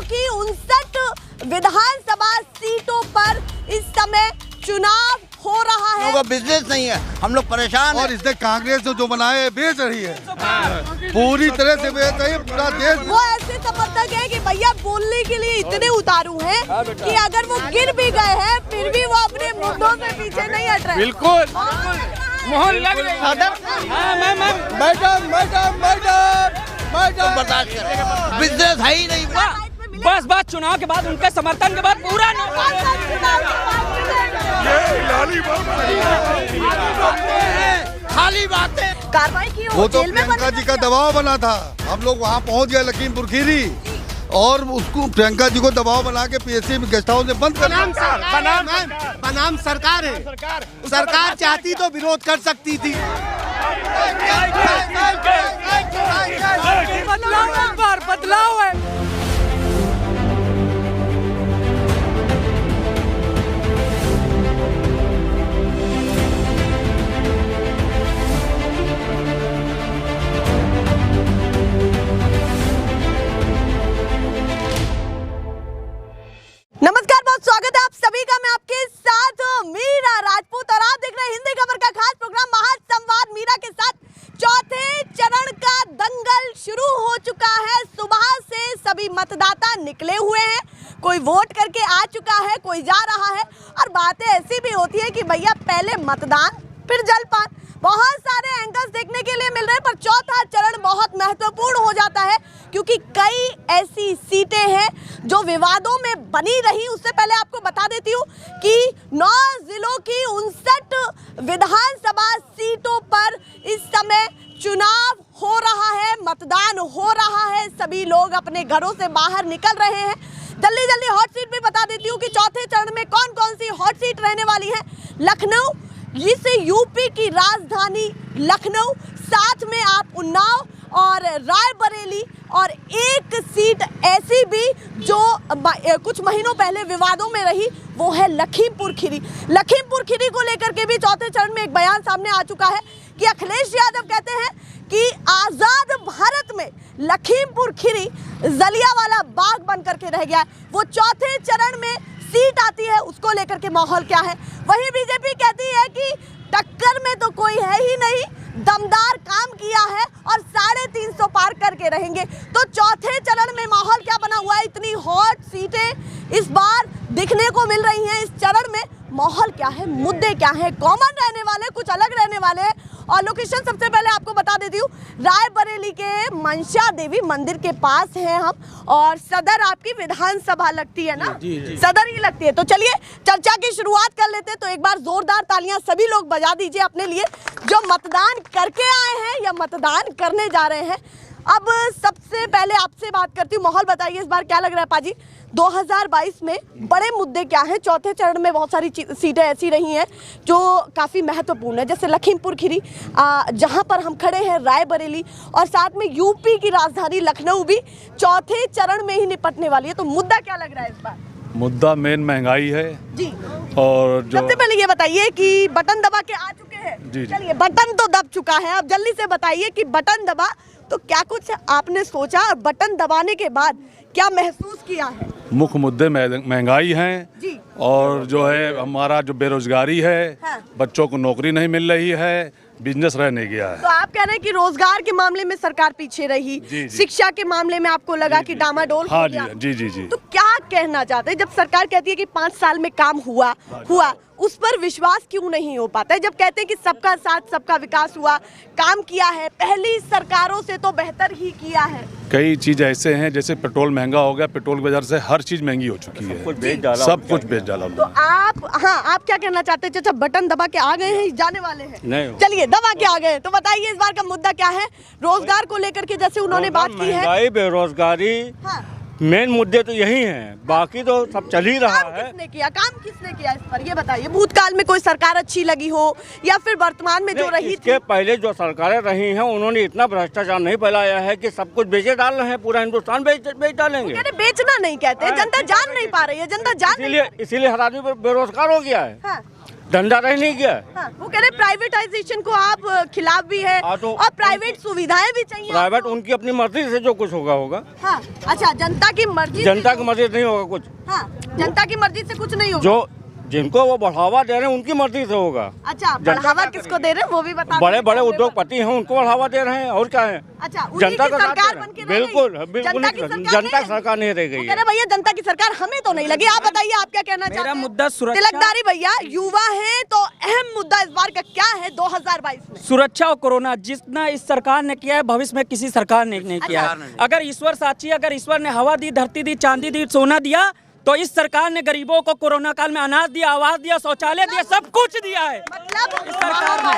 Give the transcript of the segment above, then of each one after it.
की 59 विधानसभा सीटों पर इस समय चुनाव हो रहा है। का बिजनेस नहीं है, हम लोग परेशान हैं। और इसने कांग्रेस ने जो बनाए बेच रही है, पूरी तरह से बेच रही है पूरा देश। वो ऐसे समर्थक है कि भैया बोलने के लिए इतने उतारू हैं कि अगर वो गिर भी गए हैं फिर भी वो अपने मुद्दों से पीछे नहीं हट रहे। बिल्कुल मोहन लग रही है। मैडम बर्दाश्त करें, बिजनेस है ही नहीं। बस बात चुनाव के बाद उनके समर्थन के बाद पूरा खाली बातें। कार्रवाई की वो तो प्रियंका जी का दबाव बना था। हम लोग वहाँ पहुँच गए लखीमपुर खीरी और उसको प्रियंका जी को दबाव बना के पीएससी में गेस्ट हाउस में बंद कर बनाम सरकार है। सरकार चाहती तो विरोध कर सकती थी। बदलाव है। नमस्कार, बहुत स्वागत है आप सभी का। मैं आपके साथ मीरा राजपूत और आप देख रहे हैं हिंदी खबर का खास प्रोग्राम महासंवाद मीरा के साथ। चौथे चरण का दंगल शुरू हो चुका है। सुबह से सभी मतदाता निकले हुए हैं, कोई वोट करके आ चुका है, कोई जा रहा है। और बातें ऐसी भी होती है कि भैया पहले मतदान फिर जलपान। बहुत सारे एंगल्स देखने के लिए मिल रहे हैं, पर चौथा चरण बहुत महत्वपूर्ण हो जाता है क्योंकि कई ऐसी सीटें हैं जो विवादों में बनी रही। उससे पहले आपको बता देती हूँ कि 9 जिलों की 59 विधानसभा सीटों पर इस समय चुनाव हो रहा है, मतदान हो रहा है। सभी लोग अपने घरों से बाहर निकल रहे हैं। जल्दी जल्दी हॉट सीट भी बता देती हूँ कि चौथे चरण में कौन कौन सी हॉट सीट रहने वाली है। लखनऊ, इसे यूपी की राजधानी लखनऊ, साथ में आप उन्नाव और रायबरेली, और एक सीट ऐसी भी जो कुछ महीनों पहले विवादों में रही, वो है लखीमपुर खीरी। लखीमपुर खीरी को लेकर के भी चौथे चरण में एक बयान सामने आ चुका है कि अखिलेश यादव कहते हैं कि आजाद भारत में लखीमपुर खीरी जलियांवाला बाग बन करके रह गया है। वो चौथे चरण में सीट आती है, उसको लेकर के माहौल क्या है। वहीं बीजेपी कहती है कि टक्कर में तो कोई है ही नहीं, दमदार काम किया है और 350 पार करके रहेंगे। तो चौथे चरण में माहौल क्या बना हुआ है, इतनी हॉट सीटें इस बार दिखने को मिल रही हैं। इस चरण में माहौल क्या है, मुद्दे क्या है, कॉमन रहने वाले, कुछ अलग रहने वाले हैं। और लोकेशन सबसे पहले आपको बता देती हूँ, रायबरेली के मनसा देवी मंदिर के पास हैं हम, और सदर आपकी विधानसभा लगती है ना? जी। सदर ही लगती है। तो चलिए चर्चा की शुरुआत कर लेते हैं। तो एक बार जोरदार तालियां सभी लोग बजा दीजिए अपने लिए जो मतदान करके आए हैं या मतदान करने जा रहे हैं। अब सबसे पहले आपसे बात करती हूँ, माहौल बताइए इस बार क्या लग रहा है पाजी? 2022 में बड़े मुद्दे क्या हैं? चौथे चरण में बहुत सारी सीटें ऐसी रही हैं जो काफ़ी महत्वपूर्ण है, जैसे लखीमपुर खीरी जहां पर हम खड़े हैं, रायबरेली, और साथ में यूपी की राजधानी लखनऊ भी चौथे चरण में ही निपटने वाली है। तो मुद्दा क्या लग रहा है इस बार? मुद्दा मेन महंगाई है जी। और जो सबसे पहले ये बताइए कि बटन दबा के आ चुके हैं। जी। चलिए, बटन तो दब चुका है, अब जल्दी से बताइए कि बटन दबा तो क्या कुछ आपने सोचा और बटन दबाने के बाद क्या महसूस किया है? मुख्य मुद्दे महंगाई हैं जी। और जो है हमारा जो बेरोजगारी है, हाँ। बच्चों को नौकरी नहीं मिल रही है, बिजनेस रह नहीं गया है। तो आप कह रहे हैं कि रोजगार के मामले में सरकार पीछे रही, जी। शिक्षा के मामले में आपको लगा कि डामाडोल हो हाँ गया। जी। तो क्या कहना चाहते हैं जब सरकार कहती है कि 5 साल में काम हुआ, उस पर विश्वास क्यों नहीं हो पाता है? जब कहते हैं कि सबका साथ सबका विकास हुआ, काम किया है, पहली सरकारों से तो बेहतर ही किया है। कई चीज ऐसे हैं, जैसे पेट्रोल महंगा हो गया, पेट्रोल की वजह से हर चीज महंगी हो चुकी है, सब कुछ बेच डाला। तो आप क्या कहना चाहते हैं? चाचा बटन दबा के आ गए हैं, जाने वाले हैं? नहीं। चलिए, दबा के आ गए हैं तो बताइए इस बार का मुद्दा क्या है? रोजगार को लेकर के जैसे उन्होंने बात की है, महंगाई, बेरोजगारी, हाँ। मेन मुद्दे तो यही हैं, बाकी तो सब चल ही रहा है। काम किसने किया इस पर ये बताइए? भूतकाल में कोई सरकार अच्छी लगी हो या फिर वर्तमान में जो रही इसके थी? पहले जो सरकारें रही हैं उन्होंने इतना भ्रष्टाचार नहीं फैलाया है कि सब कुछ बेचे डाल रहे हैं, पूरा हिंदुस्तान बेच डालेंगे। बेचना नहीं कहते, जनता जान नहीं पा रही है, जनता जान नहीं पा रही। इसीलिए हर आदमी बेरोजगार हो गया है। हाँ। धंधा रह नहीं गया। हाँ, वो कह रहे प्राइवेटाइजेशन को आप खिलाफ भी है हाँ, तो और प्राइवेट सुविधाएं भी चाहिए। प्राइवेट उनकी अपनी मर्जी से जो कुछ होगा होगा। हाँ, अच्छा, जनता की मर्जी, जनता की मर्जी से नहीं होगा कुछ। हाँ, जनता की मर्जी से कुछ नहीं होगा। जो जिनको वो बढ़ावा दे रहे हैं उनकी मर्जी से होगा। अच्छा, बढ़ावा किसको दे रहे हैं वो भी बता। बड़े बड़े उद्योगपति हैं उनको बढ़ावा दे रहे हैं, और क्या है। अच्छा, जनता की सरकार बन के रह गई। बिल्कुल बिल्कुल जनता की सरकार नहीं रह गई कह रहे भैया जनता की सरकार हमें तो नहीं लगी। आप बताइए आप क्या कहना चाहते हैं? मुद्दा सुरक्षा, तिलकदारी भैया युवा है तो अहम मुद्दा इस बार का क्या है 2022 में? सुरक्षा और कोरोना। जितना इस सरकार ने किया है भविष्य में किसी सरकार ने नहीं किया है। अगर ईश्वर साक्षी, अगर ईश्वर ने हवा दी, धरती दी, चांदी दी, सोना दिया, तो इस सरकार ने गरीबों को कोरोना काल में अनाज दिया, आवास दिया, शौचालय दिया, सब कुछ दिया है। मतलब इस सरकार ने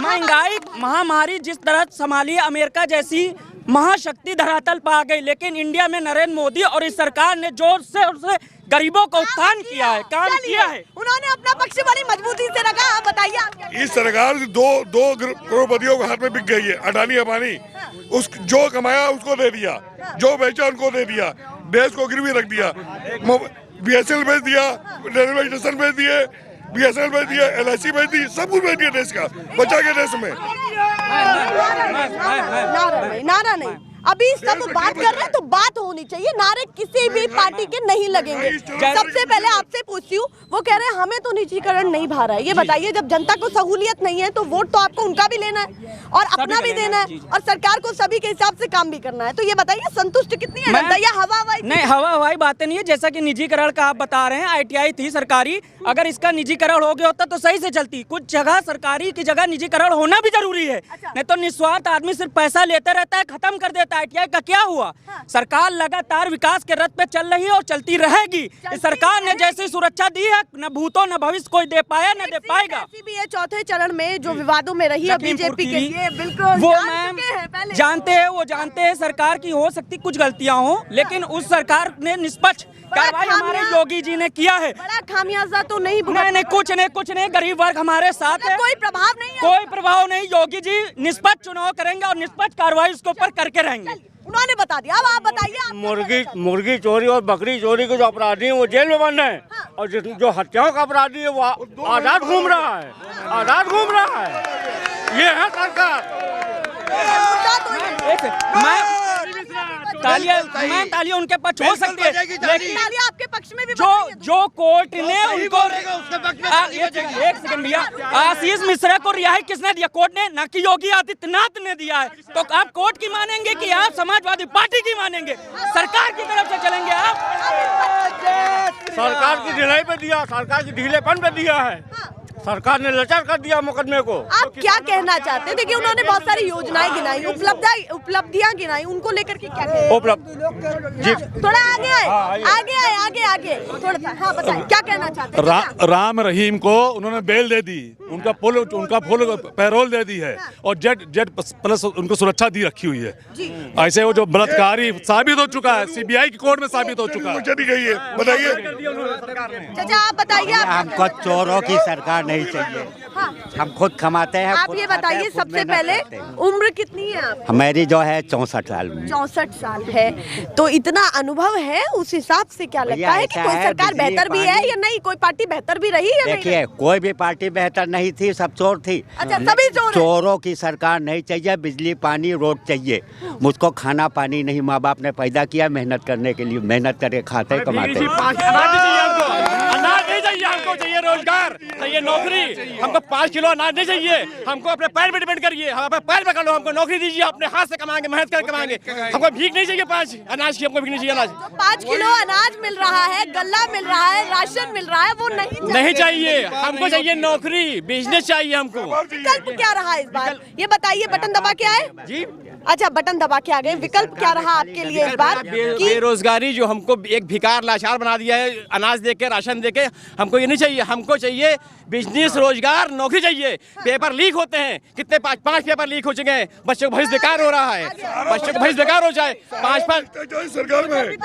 महंगाई महामारी जिस तरह संभाली, अमेरिका जैसी महाशक्ति धरातल पर आ गई, लेकिन इंडिया में नरेंद्र मोदी और इस सरकार ने जोर से गरीबों का उत्थान किया है, काम किया है। उन्होंने अपना पक्ष बड़ी मजबूती से रखा। आप बताइए आप क्या? इस सरकार दो करोड़पतियों के हाथ में बिक गई है। अडानी अंबानी उस जो कमाया उसको दे दिया, जो बेचा उनको दे दिया, देश को गिरवी रख दिया। BSNL बेच दिया, रेलवे स्टेशन बेच दिए, BSNL बेच दिया, LIC बेच दी, सब कुछ बेच दिया देश का, बचा के देश में। नारा नहीं, अभी सब बात कर रहे हैं तो बात होनी चाहिए। नारे किसी भी पार्टी के नहीं लगेंगे। सबसे पहले आपसे पूछती हूँ, वो कह रहे हैं हमें तो निजीकरण नहीं भा रहा है। ये बताइए, जब जनता को सहूलियत नहीं है तो वोट तो आपको उनका भी लेना है और अपना भी देना है और सरकार को सभी के हिसाब से काम भी करना है। तो ये बताइए संतुष्ट कितनी है जनता या हवा हवाई? नहीं, हवा हवाई बातें नहीं है। जैसा कि निजीकरण का आप बता रहे हैं, ITI थी सरकारी, अगर इसका निजीकरण हो गया होता तो सही से चलती। कुछ जगह सरकारी की जगह निजीकरण होना भी जरूरी है, नहीं तो निस्वार्थ आदमी सिर्फ पैसा लेते रहता है, खत्म कर देता है। ITI का क्या हुआ? सरकार लगातार विकास के रथ पे चल रही है और चलती रहेगी। इस सरकार ने जैसी सुरक्षा दी है, न भूतो न भविष्य कोई दे पाया न दे पाएगा। ऐसी भी है चौथे चरण में जो विवादों में रही है बीजेपी के लिए, बिल्कुल वो मैम जानते हैं, वो जानते हैं सरकार की हो सकती कुछ गलतियां हो, लेकिन उस सरकार ने निष्पक्ष कार्रवाई हमारे योगी जी ने किया है। बड़ा खामियाजा तो नहीं कुछ नहीं, गरीब वर्ग हमारे साथ है, कोई प्रभाव नहीं है। कोई प्रभाव नहीं। योगी जी निष्पक्ष चुनाव करेंगे और निष्पक्ष कार्रवाई उसके ऊपर करके रहेंगे। उन्होंने बता दिया। अब आप बताइए। मुर्गी चोरी और बकरी चोरी के जो अपराधी हैं वो जेल में बंद है, और जो हत्याओं का अपराधी है वो आजाद घूम रहा है, आजाद घूम रहा है। ये है सरकार। तालियां उनके पक्ष हो सकती है, लेकिन आपके पक्ष में भी जो कोर्ट ने उनको एक सेकंड भैया, आशीष मिश्रा को रिहाई किसने दिया? कोर्ट ने, ना कि योगी आदित्यनाथ ने दिया है। तो आप कोर्ट की मानेंगे कि आप समाजवादी पार्टी की मानेंगे? सरकार की तरफ से चलेंगे आप? सरकार की ढिलाई पे दिया, सरकार की ढीलेपन पे दिया है। सरकार ने लाचार कर दिया मुकदमे को। आप क्या कहना चाहते हैं? देखिए उन्होंने बहुत सारी योजनाएं गिनाई, उपलब्धियां गिनाई, उनको लेकर के क्या कहना? थोड़ा आगे थोड़ा सा। हाँ बताइए क्या कहना चाहते हैं? राम रहीम को उन्होंने बेल दे दी, उनका फुल पैरोल दे दी है, और जेड प्लस उनको सुरक्षा दी रखी हुई है। ऐसे वो जो बलात्कारी साबित हो चुका है, CBI की कोर्ट में साबित हो चुका है। बताइए चाचा आप बताइए। हमको चोरों की सरकार नहीं चाहिए। हाँ। हम खुद कमाते हैं। आप ये बताइए सबसे पहले उम्र कितनी है आप? मेरी जो है 64 साल में। 64 साल है, तो इतना अनुभव है, उस हिसाब से क्या लगता है कि कोई सरकार बेहतर भी है या नहीं? कोई पार्टी बेहतर भी रही या नहीं? देखिए कोई भी पार्टी बेहतर नहीं थी, सब चोर थी। अच्छा, सभी चोर। चोरों की सरकार नहीं चाहिए। बिजली पानी रोड चाहिए। मुझको खाना पानी नहीं, माँ बाप ने पैदा किया मेहनत करने के लिए, मेहनत करके खाते कमाते। अनाज नहीं चाहिए, हमको चाहिए रोजगार, चाहिए नौकरी। हमको 5 किलो अनाज नहीं चाहिए, हमको अपने पैर पे डिपेंड करिए, हम अपने पैर पे कर लो, हमको नौकरी दीजिए, अपने हाथ से कमाएंगे, मेहनत करके कमाएंगे। हमको भीख नहीं चाहिए 5 अनाज की, हमको भीख नहीं चाहिए अनाज। 5 किलो अनाज मिल रहा है, गल्ला मिल रहा है, राशन मिल रहा है, वो नहीं चाहिए। हमको चाहिए नौकरी, बिजनेस चाहिए हमको। विकल्प क्या रहा इस बार? ये बताइए। बटन दबा के आए जी? अच्छा, बटन दबा के आ गए। विकल्प क्या रहा आपके लिए इस बार? बेरोजगारी जो हमको एक भिखार लाचार बना दिया है, अनाज देके राशन देके, हमको ये नहीं चाहिए। हमको चाहिए बिजनेस, रोजगार, नौकरी चाहिए। पेपर लीक होते हैं, कितने 5 पेपर लीक हो चुके हैं। बच्चों का भविष्य बेकार हो रहा है, बच्चों का भविष्य बेकार हो जाए। 5 सरकार में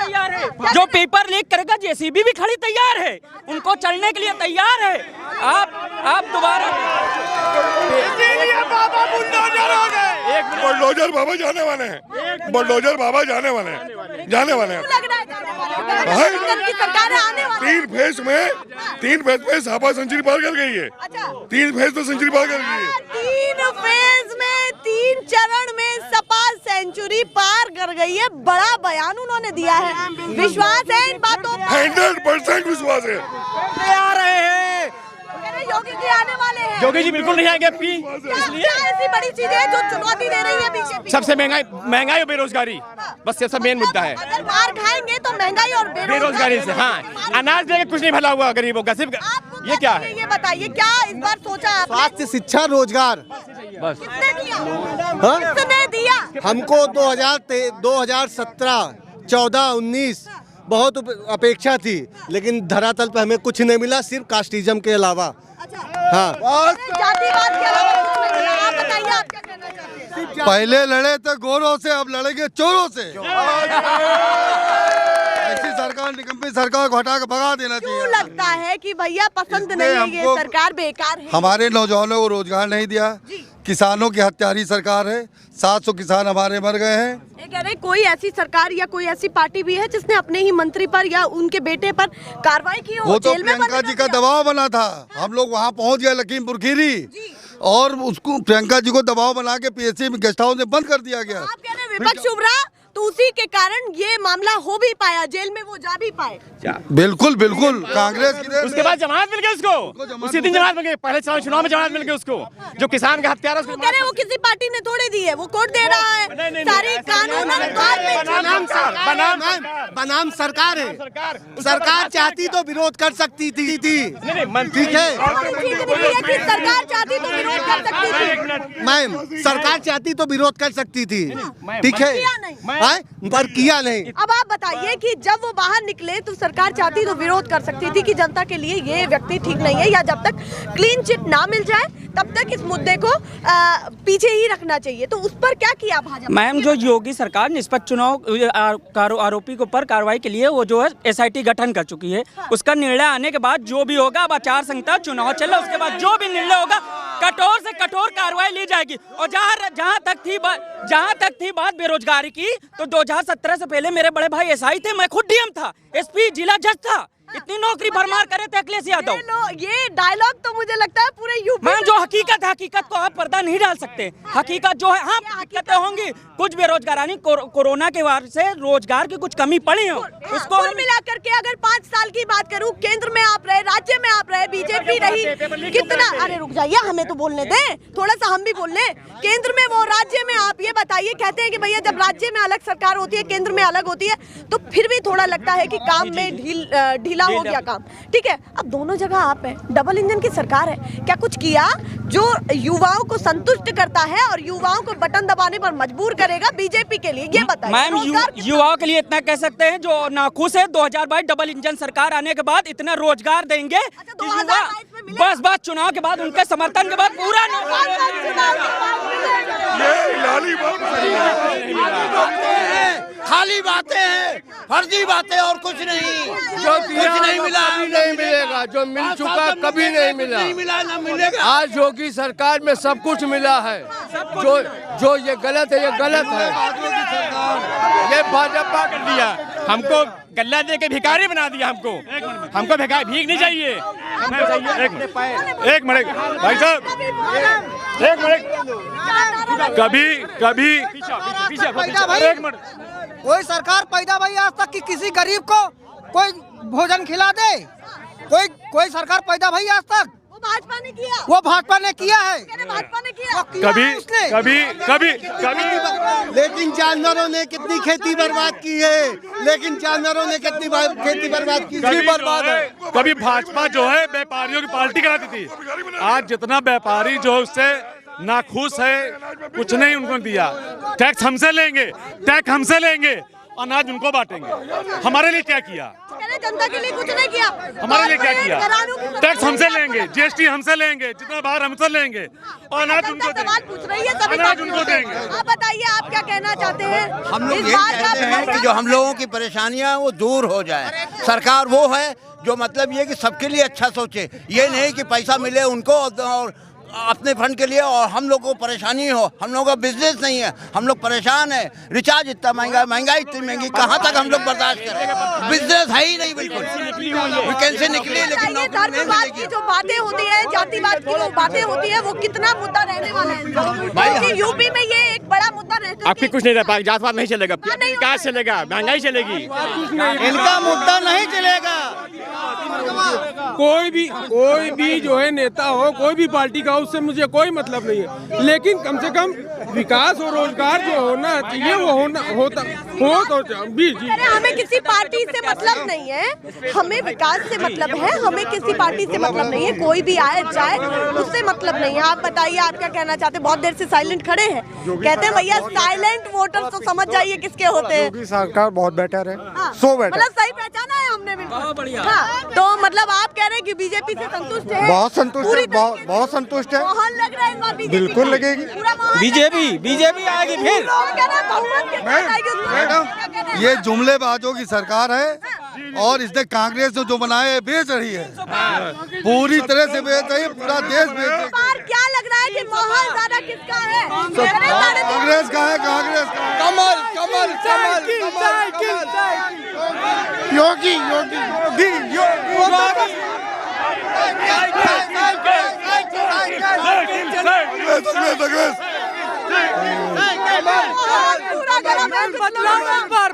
जो पेपर लीक करेगा, JCB भी खड़ी तैयार है, उनको चलने के लिए तैयार है। आप दोबारा बुलडोजर बाबा जाने वाले हैं, बुलडोजर बाबा जाने वाले हैं। गठबंधन की सरकार है आने वाली। 3 फेज में सपा सेंचुरी पार कर गई है। अच्छा 3 फेज तो सेंचुरी पार कर गई है। 3 फेज में 3 चरण में सपा सेंचुरी पार कर गई है। बड़ा बयान उन्होंने दिया है। विश्वास है इन बातों पर? 100% विश्वास है। आ रहे हैं योगी जी आने वाले हैं। योगी जी बिल्कुल नहीं आएंगे अब की। क्या ऐसी बड़ी चीज है जो चुनौती दे रही है बीजेपी? सबसे महंगाई और बेरोजगारी, बस ये सब मेन मुद्दा है। अगर मार खाएंगे तो महंगाई और बेरोजगारी से। हाँ, अनाज देके कुछ नहीं भला हुआ गरीबों का, सिर्फ ये क्या है? ये बताइए क्या इस बार सोचा आपने? स्वास्थ्य, शिक्षा, रोजगार किसने दिया? हाँ? किसने दिया? हमको 2017, 14, 19 बहुत अपेक्षा थी, लेकिन धरातल पे हमें कुछ नहीं मिला, सिर्फ कास्टिज्म के अलावा। हाँ, जातिवाद के अलावा कुछ नहीं मिला। आप बताइए आप क्या कहना चाहते हैं? पहले लड़े थे गोरों से, अब लड़ेंगे चोरों से। ऐसी सरकार, निकम्मी सरकार को हटा के भगा देना चाहिए। क्यों लगता है कि भैया पसंद नहीं है ये सरकार, बेकार है? हमारे नौजवानों को रोजगार नहीं दिया, किसानों की हत्यारी सरकार है। 700 किसान हमारे मर गए हैं। ये कह रहे कोई ऐसी सरकार या कोई ऐसी पार्टी भी है जिसने अपने ही मंत्री पर या उनके बेटे पर कार्रवाई की हो? वो तो जेल में प्रियंका बंद जी कर का दिया? दबाव बना था। हम लोग वहाँ पहुँच गए लखीमपुर खीरी, और उसको प्रियंका जी को दबाव बना के पीएससी में गेस्ट हाउस में बंद कर दिया गया। आप कह रहे विपक्ष उभरा तो उसी के कारण ये मामला हो भी पाया, जेल में वो जा भी पाए। बिल्कुल बिल्कुल, कांग्रेस की देन उसके बाद जमानत मिल गई उसको, उसी दिन जमानत मिल गई। पहले चुनाव में जमानत मिल गई उसको, जो किसान का हत्यारा। वो कह रहे वो किसी पार्टी ने थोड़े दी है, वो कोर्ट दे रहा है। सारी कानून बनाम सरकार है। सरकार चाहती तो विरोध कर सकती थी। ठीक है सरकार चाहती तो विरोध कर सकती थी। मैम, सरकार चाहती तो विरोध कर सकती थी, ठीक है, पर किया नहीं। अब आप बताइए कि जब वो बाहर निकले तो सरकार चाहती तो विरोध कर सकती थी कि जनता के लिए ये व्यक्ति ठीक नहीं है, या जब तक क्लीन चिट ना मिल जाए तब तक इस मुद्दे को पीछे ही रखना चाहिए। तो उस पर क्या किया भाजपा? मैम, जो योगी सरकार निष्पक्ष चुनाव आरोपी के ऊपर कार्रवाई के लिए वो जो है SIT गठन कर चुकी है। उसका निर्णय आने के बाद जो भी होगा, अब आचार संहिता चुनाव चल रहा है, उसके बाद जो भी निर्णय होगा कठोर से कठोर कार्रवाई ली जाएगी। और जहाँ तक थी बात बेरोजगारी की, तो 2017 से पहले मेरे बड़े भाई SI थे, मैं खुद DM था, SP जिला जज था। इतनी नौकरी भरमार करे थे अखिलेश यादव। ये डायलॉग तो मुझे लगता है पूरे यूपी मैम, जो हकीकत को आप पर्दा नहीं डाल सकते। हकीकत जो है, हाँ हकीकतें होंगी, कुछ बेरोजगारी कोरोना के बाद से रोजगार की कुछ कमी पड़ी है, उसको कुल मिलाकर के अगर 5 साल की बात करूं, केंद्र में आप रहे, राज्य में आप रहे, बीजेपी रही, कितना, अरे रुक जाइए, हमें तो बोलने दें, थोड़ा सा हम भी बोल लें। केंद्र में वो, राज्य में आप, ये बताइए, कहते हैं कि भैया जब राज्य में अलग सरकार होती है, केंद्र में अलग होती है, तो फिर भी थोड़ा लगता है कि काम में ढीला हो गया काम, ठीक है। अब दोनों जगह आप हैं, डबल इंजन की सरकार है, क्या कुछ किया जो युवाओं को संतुष्ट करता है और युवाओं को बटन दबाने पर मजबूर करेगा बीजेपी के लिए? ये बताइए। मैम, युवाओं के लिए इतना कह सकते हैं जो नाखुश है, 2022 डबल इंजन सरकार आने के बाद इतना रोजगार देंगे कि युवा बस चुनाव के बाद, उनके समर्थन के बाद पूरा खाली बातें हैं, फर्जी बातें और कुछ नहीं। जो कुछ नहीं मिला, नहीं मिलेगा। जो मिल चुका कभी नहीं मिला, ना मिलेगा। आज योगी सरकार में सब कुछ मिला है। जो ये गलत है, ये गलत है। ये भाजपा कर दिया, हमको गल्ला दे के भिखारी बना दिया। हमको भीख नहीं चाहिए। एक मिनट भाई साहब, एक मिनट, कभी एक मिनट, कोई सरकार पैदा भाई आज तक कि किसी गरीब को कोई भोजन खिला दे? कोई सरकार पैदा भाई आज तक? वो भाजपा ने किया है। भाजपा ने किया। कभी लेकिन जानवरों ने कितनी खेती बर्बाद की है, बर्बाद है। कभी भाजपा जो है व्यापारियों की पार्टी कराती थी। आज जितना व्यापारी जो है उससे नाखुश है, कुछ नहीं उनको दिया। टैक्स हमसे लेंगे, अनाज उनको बांटेंगे। हमारे लिए क्या किया? जनता के लिए कुछ नहीं किया। हमारे लिए क्या किया? टैक्स हमसे लेंगे, GST हमसे लेंगे, जितना बाहर हमसे लेंगे, और अनाज उनको सवाल पूछ रही है, सभी अनाज उनको देंगे। आप बताइए, आप क्या कहना चाहते हैं? हम लोग यही चाहते हैं कि जो हम लोगों की परेशानियां वो दूर हो जाए। सरकार वो है जो मतलब ये कि सबके लिए अच्छा सोचे, ये नहीं कि पैसा मिले उनको और अपने फंड के लिए, और हम लोग को परेशानी हो, हम लोग का बिजनेस नहीं है, हम लोग परेशान है। रिचार्ज इतना महंगा, महंगाई इतनी महंगी, कहाँ तक हम लोग बर्दाश्त करें? बिजनेस है ही नहीं बिल्कुल, वैकेंसी निकली लेकिन धर्मवाद की जो बातें होती है, जातिवाद की जो बातें होती है, वो कितना मुद्दा रहने वाला है? क्योंकि यूपी में ये एक बड़ा मुद्दा रहता है। आपकी कुछ नहीं रह पाएगा, जातवाद नहीं चलेगा, विकास चलेगा, महंगाई चलेगी, इनका मुद्दा नहीं चलेगा। कोई भी जो है नेता हो, कोई भी पार्टी का, उससे मुझे कोई मतलब नहीं है, लेकिन कम से कम विकास और रोजगार जो होना चाहिए वो हो तो भी। हमें किसी पार्टी से मतलब नहीं है, हमें विकास से मतलब है, हमें किसी पार्टी से मतलब नहीं है, कोई भी आए जाए उससे मतलब नहीं है। आप बताइए, आप क्या कहना चाहते हैं? बहुत देर से साइलेंट खड़े हैं, कहते हैं भैया साइलेंट वोटर तो समझ जाइए किसके होते हैं। योगी सरकार बहुत बेटर है, सो बेटर, मतलब सही पहचाना है हमने भी। तो मतलब आप कह रहे हैं कि बीजेपी से संतुष्ट है? बहुत संतुष्ट है, बहुत संतुष्ट है। माहौल लग रहा है इस बार बिल्कुल लगेगी, बीजेपी आएगी फिर। मैडम, ये जुमलेबाजों की सरकार है और इसने कांग्रेस जो बनाए बेच रही है, पूरी तरह से बेच रही है, पूरा देश बेच रही है। क्या लग रहा है कि माहौल ज्यादा किसका है? कांग्रेस का है, कांग्रेस का। कमल कमल कमल योगी योगी योगी योगी।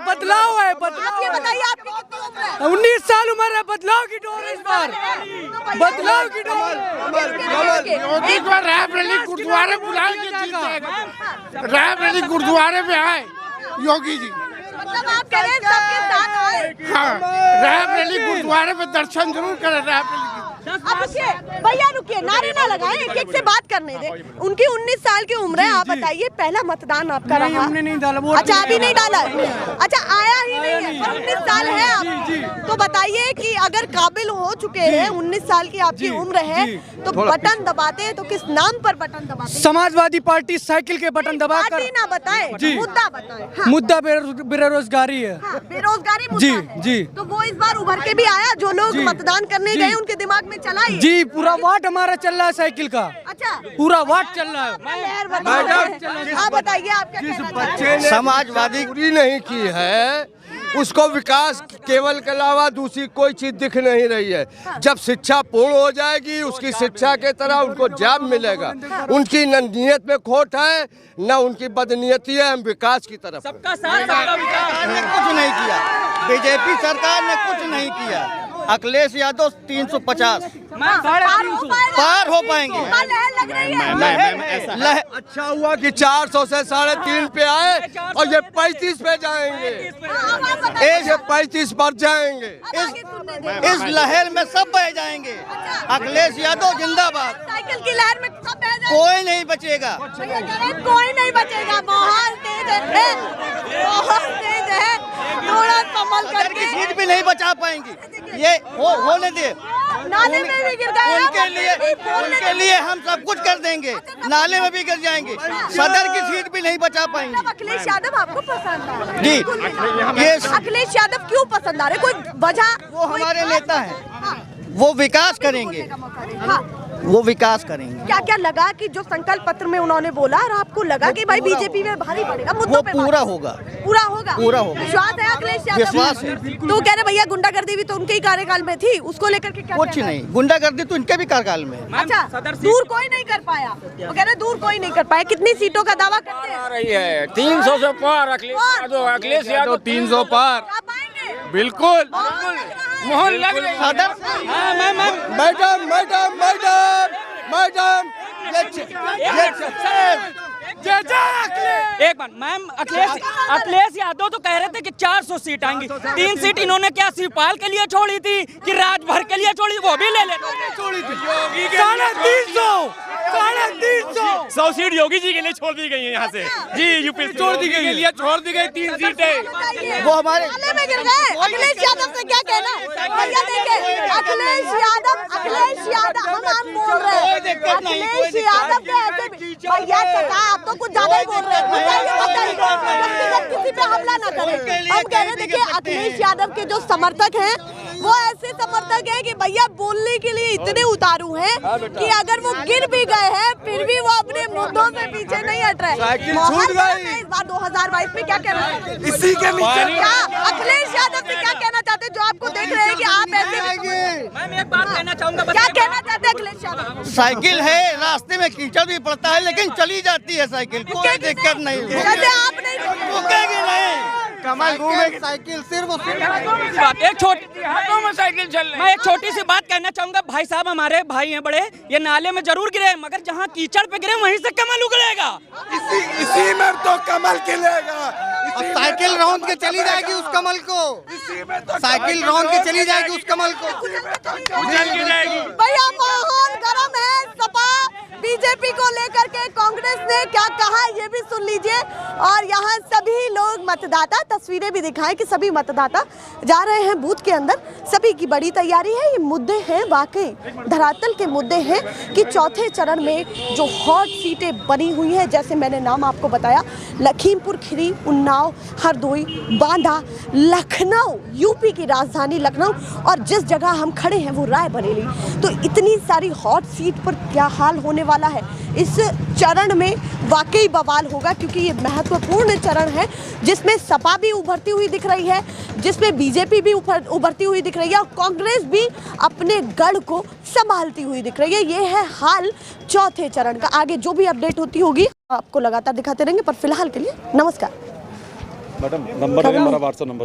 बदलाव है, आप ये बताइए, आपकी कितनी उम्र है? 19 साल उम्र है, बदलाव की डोर इस बार, बदलाव की डोर। एक बार रायबरेली गुरुद्वारे बुला के जीत जाएगा, रायबरेली गुरुद्वारे में आए योगी जी। मतलब आप कह रहे हैं सबके साथ आए? हाँ, रायबरेली गुरुद्वारे में दर्शन जरूर करें रायबरेली। अब रुकिए भैया, रुकिए, नारे ना लगाएं, एक एक से बात करने दे। उनकी 19 साल की उम्र है, आप बताइए पहला मतदान आपका रहा? हमने नहीं डाला। अच्छा, अभी नहीं डाला है? अच्छा, आया ही नहीं है, पर 19 साल है आप, तो बताइए कि अगर काबिल हो चुके हैं, 19 साल की आपकी उम्र है, तो बटन दबाते हैं तो किस नाम पर बटन दबाते हैं? समाजवादी पार्टी साइकिल के बटन दबाकर। पार्टी ना बताएं, मुद्दा बताएं। हाँ। मुद्दा बेरोजगारी है। हाँ, बेरोजगारी मुद्दा है। तो वो इस बार उभर के भी आया, जो लोग मतदान करने गए उनके दिमाग में चला ही। जी, पूरा वाट हमारा चल रहा है साइकिल का। अच्छा, पूरा वाट चल रहा है। आप बताइए, आप क्या कहना चाहते हैं? समाजवादी पूरी नहीं की है, उसको विकास केवल के अलावा दूसरी कोई चीज दिख नहीं रही है। जब शिक्षा पूर्ण हो जाएगी, उसकी शिक्षा के तरह उनको जॉब मिलेगा। उनकी न नीयत में खोट है, न उनकी बदनीयती है। हम विकास की तरफ सबका साथ, सबका विकास। कुछ नहीं किया, बीजेपी सरकार ने कुछ नहीं किया। अखिलेश यादव 350 पार हो पाएंगे। लग रही है। अच्छा हुआ कि 400 से 3.5 पे आए और ये 35 पे जाएंगे, ये 35 पर जाएंगे। इस लहर में सब बह जाएंगे। अखिलेश यादव जिंदाबाद। साइकिल की लहर में सब बह जाएंगे, कोई नहीं बचेगा, कोई नहीं बचेगा। बहुत तेज है, बहुत तेज है, थोड़ा संभल करके। सीट भी नहीं बचा पाएंगी, ये होने दे। नाले में भी गिर गए, उनके लिए हम सब कुछ कर देंगे, नाले में भी गिर जाएंगे, सदर की सीट भी नहीं बचा पाएंगे। अखिलेश यादव आपको पसंद है? जी, ये अखिलेश यादव क्यों पसंद आ रहे? कोई वजह? वो हमारे नेता है, वो विकास करेंगे, वो विकास करेंगे। क्या क्या लगा कि जो संकल्प पत्र में उन्होंने बोला, और आपको लगा कि भाई बीजेपी में भारी पड़ेगा, मुद्दों पे पूरा होगा, पूरा होगा, पूरा होगा। विश्वास है अखिलेश यादव? विश्वास है। तो कह रहे भैया गुंडागर्दी भी तो उनके ही कार्यकाल में थी, उसको लेकर के क्या? कुछ नहीं, गुंडागर्दी तो इनके भी कार्यकाल में। अच्छा, दूर कोई नहीं कर पाया, वो कह रहे दूर कोई नहीं कर पाया। कितनी सीटों का दावा करते हैं? रही है 300 से पार। अखिलेश यादव 300 पार, बिल्कुल मोहन लग रही है। मैडम मैडम मैडम मैडम, एक बार मैम, अखिलेश यादव तो कह रहे थे कि 400 सीट आएंगी। 3 सीट इन्होंने क्या शिवपाल के लिए छोड़ी थी कि राजभर के लिए छोड़ी? वो भी ले लेते। छोड़ी थी 350 100 सीट योगी जी के लिए छोड़ दी गई है यहाँ से। जी, यूपी छोड़ दी गई है, छोड़ दी गई 3 सीटें। वो हमारे में गिर गए। अखिलेश यादव से क्या कहना भैया? देखिए, अखिलेश यादव हम बोल रहे हैं, अखिलेश यादव के ऐसे भैया चचा, आप तो कुछ ज्यादा ही बोल रहे हैं। किसी पे हमला ना करें। हम कह रहे हैं, देखिए अखिलेश यादव के जो समर्थक हैं वो ऐसे समर्थक है कि भैया बोलने के लिए इतने उतारू हैं कि अगर वो गिर भी गए हैं फिर भी वो अपने मुद्दों से पीछे नहीं हट रहे। मोहन में इस बार 2022 में क्या कहना है? इसी के नीचे क्या अखिलेश यादव से क्या कहना चाहते हैं जो आपको देख रहे हैं कि आप ऐसे? मैं एक बात कहना चाहूंगा, क्या कहना चाहते हैं अखिलेश यादव? साइकिल है, रास्ते में कीचड़ भी पड़ता है लेकिन चली जाती है साइकिल, कोई दिक्कत नहीं। जैसे आप नहीं रुकेगी नहीं, कमल घूमेगी साइकिल सिर्फ एक छोटी सी बात कहना चाहूंगा। भाई साहब हमारे भाई हैं बड़े, ये नाले में जरूर गिरे मगर जहाँ कीचड़ पे गिरे वहीं से कमल उगलेगा। इसी में तो कमल खिलेगा। साइकिल रौंद के चली जाएगी उस कमल को, साइकिल रौंद के चली जाएगी उस कमल को। भैया माहौल गरम है। सपा बीजेपी को लेकर के कांग्रेस ने क्या कहा ये भी सुन लीजिए। और यहाँ सभी लोग मतदाता, तस्वीरें भी दिखाएं कि सभी मतदाता जा रहे हैं बूथ के अंदर। सभी की बड़ी तैयारी है। ये मुद्दे हैं वाकई धरातल के मुद्दे हैं कि चौथे चरण में जो हॉट सीटें बनी हुई हैं, जैसे मैंने नाम आपको बताया, लखीमपुर खीरी, उन्नाव, हरदोई, बांदा, लखनऊ, यूपी की राजधानी लखनऊ, और जिस जगह हम खड़े हैं वो रायबरेली। तो इतनी सारी हॉट सीट पर क्या हाल होने वाला है इस चरण में, वाकई बवाल होगा क्योंकि ये महत्वपूर्ण चरण है जिसमें सपा भी उभरती हुई दिख रही है, जिसमें बीजेपी भी उभरती हुई दिख रही है और कांग्रेस भी अपने गढ़ को संभालती हुई दिख रही है। ये है हाल चौथे चरण का। आगे जो भी अपडेट होती होगी आपको लगातार दिखाते रहेंगे, पर फिलहाल के लिए नमस्कार। मैडम नंबर है हमारा, व्हाट्सएप नंबर।